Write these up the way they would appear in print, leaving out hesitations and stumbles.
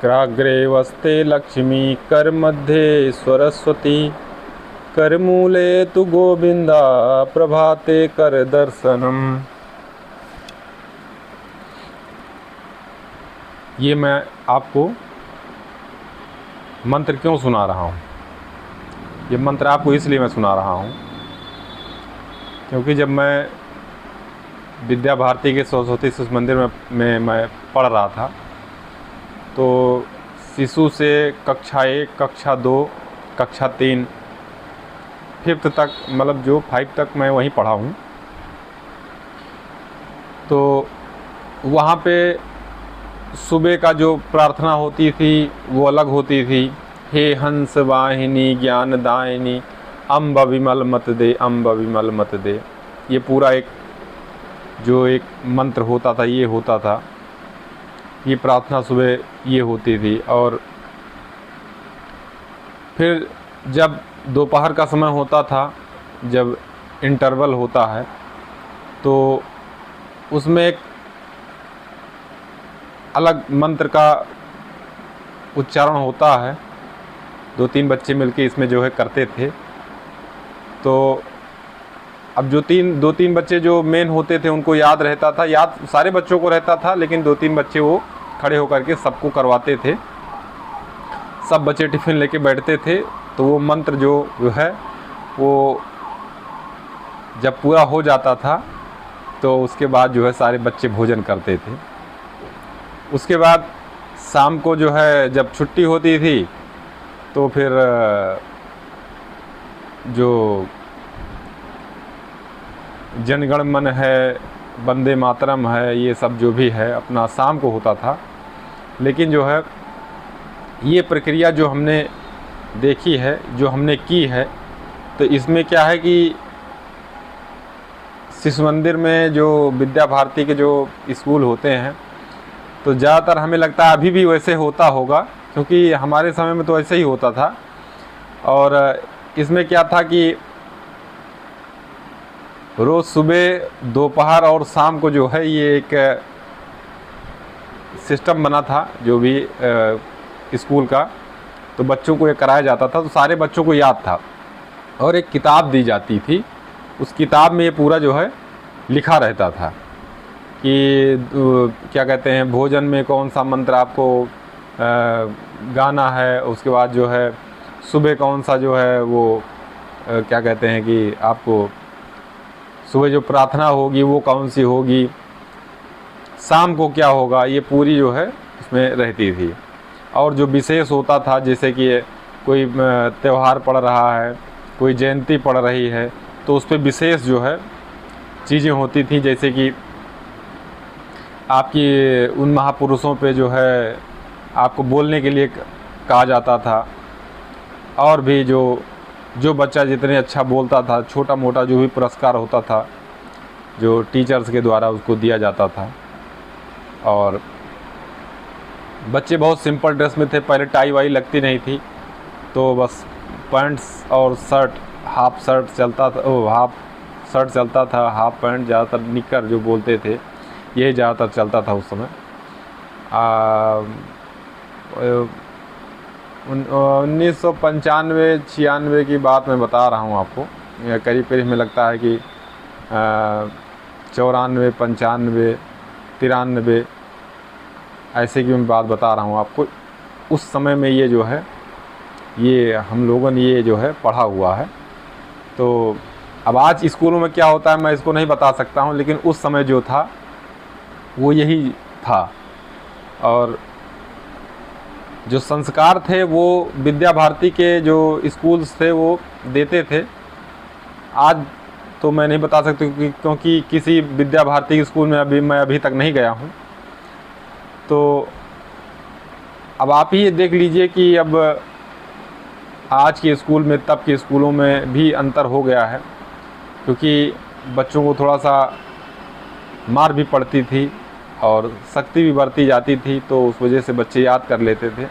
कराग्रे वस्ते लक्ष्मी करमध्ये सरस्वती करमूले तु गोविंदा प्रभाते कर दर्शनम। ये मैं आपको मंत्र क्यों सुना रहा हूँ? ये मंत्र आपको इसलिए मैं सुना रहा हूँ क्योंकि जब मैं विद्या भारती के सरस्वती शिशु मंदिर में मैं पढ़ रहा था तो शिशु से कक्षा 1, कक्षा 2, कक्षा 3, 5th तक, मतलब जो 5 तक मैं वहीं पढ़ा हूँ। तो वहाँ पे सुबह का जो प्रार्थना होती थी वो अलग होती थी। हे हंस वाहिनी ज्ञान दायिनी अम्ब विमल मत दे, अम्ब विमल मत दे। ये पूरा एक मंत्र होता था, ये होता था, ये प्रार्थना सुबह ये होती थी। और फिर जब दोपहर का समय होता था, जब इंटरवल होता है, तो उसमें एक अलग मंत्र का उच्चारण होता है। 2-3 बच्चे मिलके इसमें जो है करते थे। तो अब जो 2-3 बच्चे जो मेन होते थे उनको याद रहता था, याद सारे बच्चों को रहता था, लेकिन 2-3 बच्चे वो खड़े होकर के सबको करवाते थे। सब बच्चे टिफ़िन लेके बैठते थे। तो वो मंत्र जो है वो जब पूरा हो जाता था तो उसके बाद जो है सारे बच्चे भोजन करते थे। उसके बाद शाम को जो है जब छुट्टी होती थी तो फिर जो जनगण मन है, वंदे मातरम है, ये सब जो भी है अपना शाम को होता था। लेकिन जो है ये प्रक्रिया जो हमने देखी है, जो हमने की है, तो इसमें क्या है कि शिशु मंदिर में जो विद्या भारती के जो स्कूल होते हैं तो ज़्यादातर हमें लगता है अभी भी वैसे होता होगा, क्योंकि हमारे समय में तो ऐसे ही होता था। और इसमें क्या था कि रोज़ सुबह, दोपहर और शाम को जो है ये एक सिस्टम बना था जो भी स्कूल का। तो बच्चों को ये कराया जाता था, तो सारे बच्चों को याद था। और एक किताब दी जाती थी, उस किताब में ये पूरा जो है लिखा रहता था कि क्या कहते हैं, भोजन में कौन सा मंत्र आपको गाना है। उसके बाद जो है सुबह कौन सा जो है वो क्या कहते हैं कि आपको सुबह जो प्रार्थना होगी वो कौन सी होगी, शाम को क्या होगा, ये पूरी जो है इसमें रहती थी। और जो विशेष होता था, जैसे कि कोई त्यौहार पड़ रहा है, कोई जयंती पड़ रही है, तो उस पर विशेष जो है चीज़ें होती थी। जैसे कि आपकी उन महापुरुषों पे जो है आपको बोलने के लिए कहा जाता था। और भी जो बच्चा जितने अच्छा बोलता था, छोटा मोटा जो भी पुरस्कार होता था जो टीचर्स के द्वारा उसको दिया जाता था। और बच्चे बहुत सिंपल ड्रेस में थे, पहले टाई वाई लगती नहीं थी, तो बस पैंट्स और शर्ट, हाफ शर्ट चलता था, हाफ शर्ट चलता था, हाफ पैंट, ज़्यादातर निकर जो बोलते थे ये ज़्यादातर चलता था उस समय। 1995-96 की बात मैं बता रहा हूँ आपको। करीब करीब में लगता है कि 94, 95, 93 ऐसे की मैं बात बता रहा हूँ आपको। उस समय में ये जो है ये हम लोगों ने ये जो है पढ़ा हुआ है। तो अब आज स्कूलों में क्या होता है मैं इसको नहीं बता सकता हूँ, लेकिन उस समय जो था वो यही था। और जो संस्कार थे वो विद्या भारती के जो स्कूल्स थे वो देते थे। आज तो मैं नहीं बता सकती क्योंकि किसी विद्या भारती के स्कूल में मैं अभी तक नहीं गया हूँ। तो अब आप ही देख लीजिए कि अब आज के स्कूल में तब के स्कूलों में भी अंतर हो गया है, क्योंकि बच्चों को थोड़ा सा मार भी पड़ती थी और शक्ति भी बढ़ती जाती थी, तो उस वजह से बच्चे याद कर लेते थे।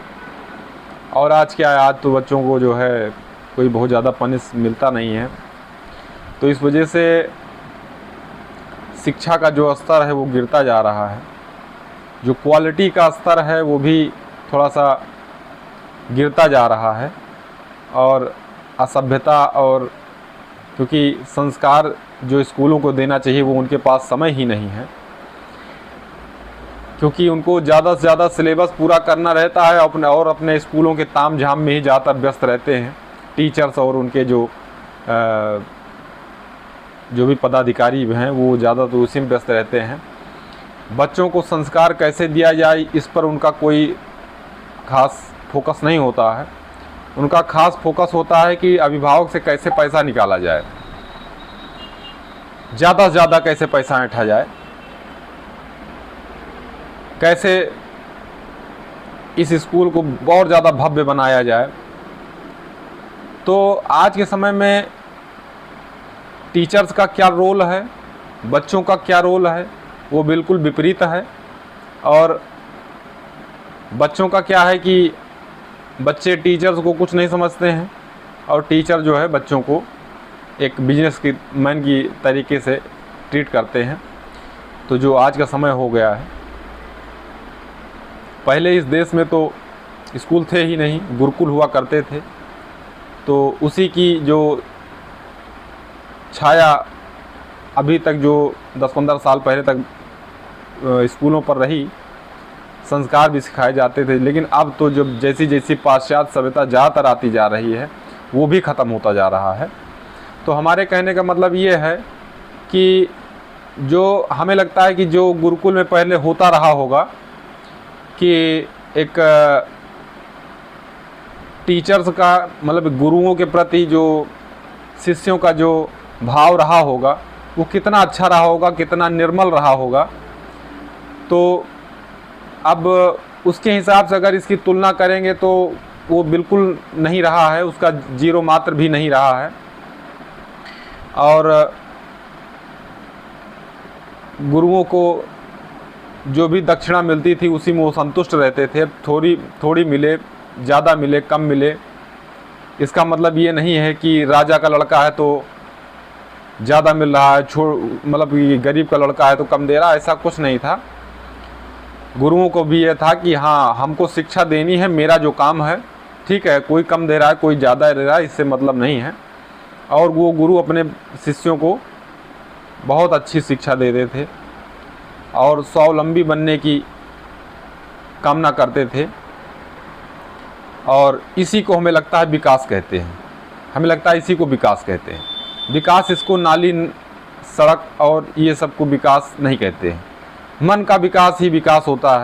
और आज क्या है, आज तो बच्चों को जो है कोई बहुत ज़्यादा पनिश मिलता नहीं है। तो इस वजह से शिक्षा का जो स्तर है वो गिरता जा रहा है। जो क्वालिटी का स्तर है वो भी थोड़ा सा गिरता जा रहा है। और असभ्यता, और क्योंकि संस्कार जो स्कूलों को देना चाहिए वो उनके पास समय ही नहीं है, क्योंकि उनको ज़्यादा से ज़्यादा सिलेबस पूरा करना रहता है अपने स्कूलों के ताम झाम में ही ज़्यादातर व्यस्त रहते हैं टीचर्स, और उनके जो भी पदाधिकारी हैं वो ज़्यादा तो उसी में व्यस्त रहते हैं। बच्चों को संस्कार कैसे दिया जाए इस पर उनका कोई खास फोकस नहीं होता है। उनका खास फोकस होता है कि अभिभावक से कैसे पैसा निकाला जाए, ज़्यादा से ज़्यादा कैसे पैसा ऐंठा जाए, कैसे इस स्कूल को बहुत ज़्यादा भव्य बनाया जाए। तो आज के समय में टीचर्स का क्या रोल है, बच्चों का क्या रोल है, वो बिल्कुल विपरीत है। और बच्चों का क्या है कि बच्चे टीचर्स को कुछ नहीं समझते हैं, और टीचर जो है बच्चों को एक बिजनेस की मैन की तरीके से ट्रीट करते हैं। तो जो आज का समय हो गया है, पहले इस देश में तो स्कूल थे ही नहीं, गुरुकुल हुआ करते थे, तो उसी की जो छाया अभी तक जो 10-15 साल पहले तक स्कूलों पर रही, संस्कार भी सिखाए जाते थे। लेकिन अब तो जब जैसी जैसी पाश्चात्य सभ्यता ज़्यादातर आती जा रही है, वो भी ख़त्म होता जा रहा है। तो हमारे कहने का मतलब ये है कि जो हमें लगता है कि जो गुरुकुल में पहले होता रहा होगा कि एक टीचर्स का मतलब गुरुओं के प्रति जो शिष्यों का जो भाव रहा होगा वो कितना अच्छा रहा होगा, कितना निर्मल रहा होगा। तो अब उसके हिसाब से अगर इसकी तुलना करेंगे तो वो बिल्कुल नहीं रहा है, उसका जीरो मात्र भी नहीं रहा है। और गुरुओं को जो भी दक्षिणा मिलती थी उसी में वो संतुष्ट रहते थे। थोड़ी थोड़ी मिले, ज़्यादा मिले, कम मिले, इसका मतलब ये नहीं है कि राजा का लड़का है तो ज़्यादा मिल रहा है, मतलब गरीब का लड़का है तो कम दे रहा है, ऐसा कुछ नहीं था। गुरुओं को भी ये था कि हाँ, हमको शिक्षा देनी है, मेरा जो काम है, ठीक है, कोई कम दे रहा है, कोई ज़्यादा दे रहा है, इससे मतलब नहीं है। और वो गुरु अपने शिष्यों को बहुत अच्छी शिक्षा देते थे और स्वावलंबी बनने की कामना करते थे। और इसी को हमें लगता है विकास कहते हैं, हमें लगता है इसी को विकास कहते हैं। विकास इसको नाली, सड़क और ये सब को विकास नहीं कहते हैं। मन का विकास ही विकास होता है।